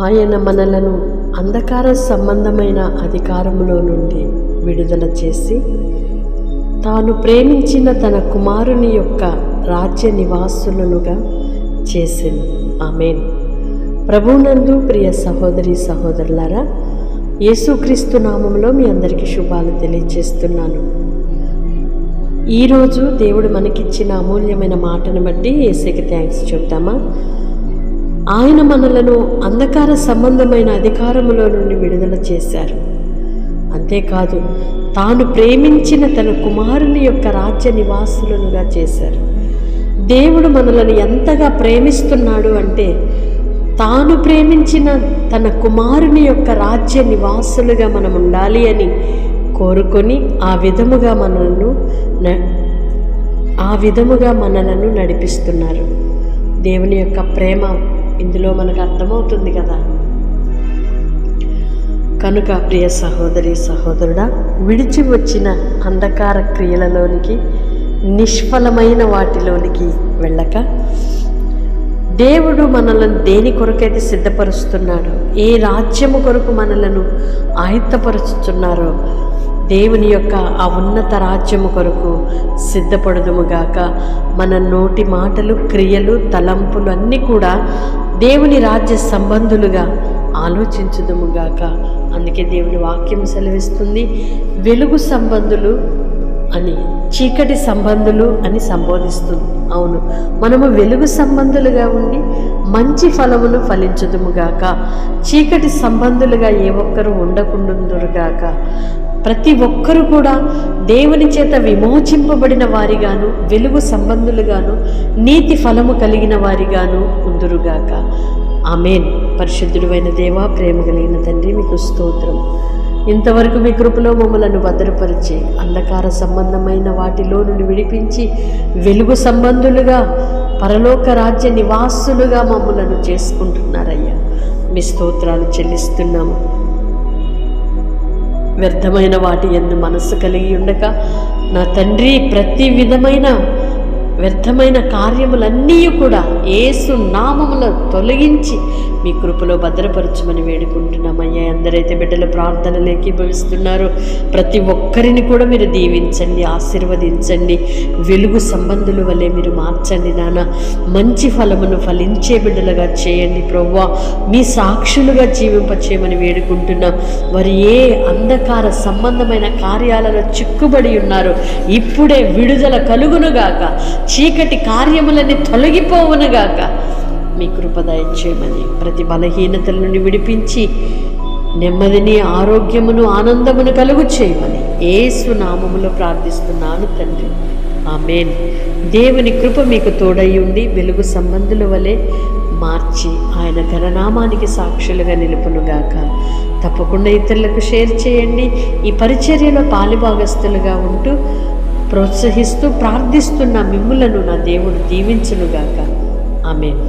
ఆయన మనలను అంధకార సంబంధమైన అధికారములో నుండి విడుదల చేసి తాను ప్రేమించిన తన కుమారుని యొక్క రాజ్య నివాసులనుగా చేసెను. ఆమేన్. ప్రభువునందు ప్రియ సహోదరి సహోదరులారా, యేసుక్రీస్తు నామములో మీ అందరికీ శుభాలు తెలియజేస్తున్నాను. ఈరోజు దేవుడు మనకిచ్చిన అమూల్యమైన మాటను బట్టి యేసుకి థ్యాంక్స్ చెప్తామా. ఆయన మనలను అంధకార సంబంధమైన అధికారములో నుండి విడుదల చేశారు. అంతేకాదు, తాను ప్రేమించిన తన కుమారుని యొక్క రాజ్య నివాసులనుగా చేశారు. దేవుడు మనలను ఎంతగా ప్రేమిస్తున్నాడు అంటే, తాను ప్రేమించిన తన కుమారుని యొక్క రాజ్య నివాసులుగా మనం ఉండాలి అని కోరుకొని ఆ విధముగా మనలను నడిపిస్తున్నారు. దేవుని యొక్క ప్రేమ ఇందులో మనకు అర్థమవుతుంది కదా. కనుక ప్రియ సహోదరి సహోదరుడా, విడిచి వచ్చిన అంధకార క్రియలలోనికి, నిష్ఫలమైన వాటిలోనికి వెళ్ళక, దేవుడు మనలను దేని కొరకైతే సిద్ధపరుస్తున్నాడో, ఏ రాజ్యము కొరకు మనలను ఆయుత్తపరుచుతున్నారో, దేవుని యొక్క ఆ ఉన్నత రాజ్యము కొరకు సిద్ధపడుదుముగాక. మన నోటి మాటలు, క్రియలు, తలంపులు అన్నీ కూడా దేవుని రాజ్య సంబంధులుగా ఆలోచించుదుముగాక. అందుకే దేవుని వాక్యం సెలవిస్తుంది, వెలుగు సంబంధులు అని, చీకటి సంబంధులు అని సంబోధిస్తుంది. అవును, మనము వెలుగు సంబంధులుగా ఉండి మంచి ఫలమును ఫలించుదుముగాక. చీకటి సంబంధులుగా ఏ ఒక్కరూ ఉండకుండుగాక. ప్రతి ఒక్కరూ కూడా దేవుని చేత విమోచింపబడిన వారిగాను, వెలుగు సంబంధులుగాను, నీతి ఫలము కలిగిన వారిగాను ఉందురుగాక. ఆమేన్. పరిశుద్ధుడైన దేవా, ప్రేమ కలిగిన తండ్రి, మీకు స్తోత్రం. ఇంతవరకు మీ కృపలో మమ్మలను భద్రపరిచి అంధకార సంబంధమైన వాటిలో నుండి విడిపించి వెలుగు సంబంధులుగా, పరలోక రాజ్య నివాసులుగా మమ్మలను చేసుకుంటున్నారయ్యా. మీ స్తోత్రాలు చెల్లిస్తున్నాము. వ్యర్థమైన వాటి యందు మనస్సు కలిగి ఉండక నా తండ్రి, ప్రతి విధమైన వ్యర్థమైన కార్యములన్నీ కూడా యేసు నామములో తొలగించి మీ కృపలో భద్రపరచమని వేడుకుంటున్నామయ్యా. అందరైతే బిడ్డల ప్రార్థనలు ఏకీభవిస్తున్నారో ప్రతి ఒక్కరిని కూడా మీరు దీవించండి, ఆశీర్వదించండి. వెలుగు సంబంధుల వలె మీరు మార్చండి నాన్న. మంచి ఫలమును ఫలించే బిడ్డలుగా చేయండి ప్రభువా. మీ సాక్షులుగా జీవింపచేయమని వేడుకుంటున్నాం. వారు ఏ అంధకార సంబంధమైన కార్యాలలో చిక్కుబడి ఉన్నారో ఇప్పుడే విడుదల కలుగునుగాక. చీకటి కార్యములని తొలగిపోవునుగాక. మీ కృప దయచేయమని, ప్రతి బలహీనతల నుండి విడిపించి నెమ్మదిని, ఆరోగ్యమును, ఆనందమును కలుగు చేయమని యేసు నామములో ప్రార్థిస్తున్నాను తండ్రి. ఆమేన్. దేవుని కృప మీకు తోడై ఉండి వెలుగు సంబంధుల వలె మార్చి ఆయన ఘననామానికి సాక్షులుగా నిలుపునుగాక. తప్పకుండా ఇతరులకు షేర్ చేయండి. ఈ పరిచర్యలో పాలిభాగస్తులుగా ఉంటూ ప్రోత్సహిస్తూ ప్రార్థిస్తున్న మిమ్ములను నా దేవుడు దీవించునుగాక. ఆమేన్.